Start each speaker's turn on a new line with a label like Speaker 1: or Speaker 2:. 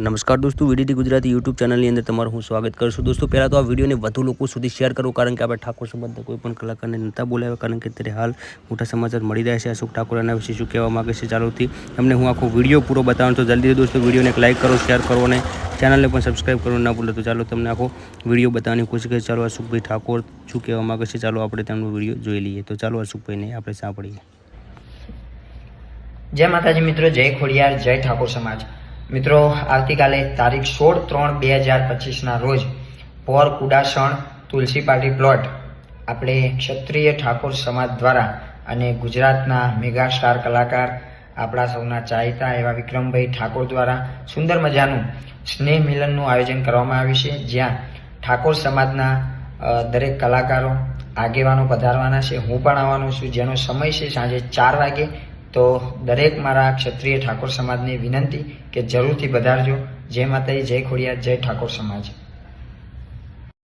Speaker 1: નમસ્કાર દોસ્તો, VDT Gujarati YouTube ચેનલની અંદર તમારું હું સ્વાગત કરું છું। દોસ્તો, પહેલાં તો આ વિડીયોને વધુ લોકો સુધી શેર કરો, કારણ કે આપણે ઠાકોર સમાજના કોઈ પણ કલાકારને નહોતા બોલાવ્યા, કારણ કે અત્યારે હાલ મોટા સમાચાર મળી રહ્યા છે। અશોક ઠાકોર એના વિશે શું કહેવા માગે છે, ચાલોથી તમને હું આખો વિડીયો પૂરો બતાવું। તો જલ્દી દોસ્તો વિડીયોને એક લાઇક કરો, શેર કરો અને ચેનલને પણ સબસ્ક્રાઈબ કરવાનું ના ભૂલો। તો ચાલો તમને આખો વિડીયો બતાવવાની કોશિશ કરીએ। ચાલો અશોકભાઈ ઠાકોર શું કહેવા માગે છે, ચાલો આપણે તેમનો વિડીયો જોઈ લઈએ। તો ચાલો અશોકભાઈને આપણે સાંભળીએ।
Speaker 2: जय माताजी मित्रों, जय खोड़ियार, जय ठाकुर समाज। मित्रों, आवतीकाले तारीख 16/3/2025 रोज पोर कुडासण तुलसी पार्टी प्लॉट अपने क्षत्रिय ठाकुर समाज द्वारा अने गुजरातना मेगा स्टार कलाकार अपना सौना चाहता एवं विक्रम भाई ठाकुर द्वारा सुंदर मजानु स्नेह मिलनનું आयोजन કરવામાં આવ્યું છે, જ્યાં ઠાકોર સમાજના દરેક કલાકારો આગેવાનો પધારવાના છે। હું પણ આવવાનો છું, જેનો સમય છે સાંજે 4 વાગે। तो दरेक मारा क्षत्रिय ठाकुर समाज ने विनंती के जरूर थी पधारजो। जय माताजी, जय खोड़ियार, जय ठाकुर समाज।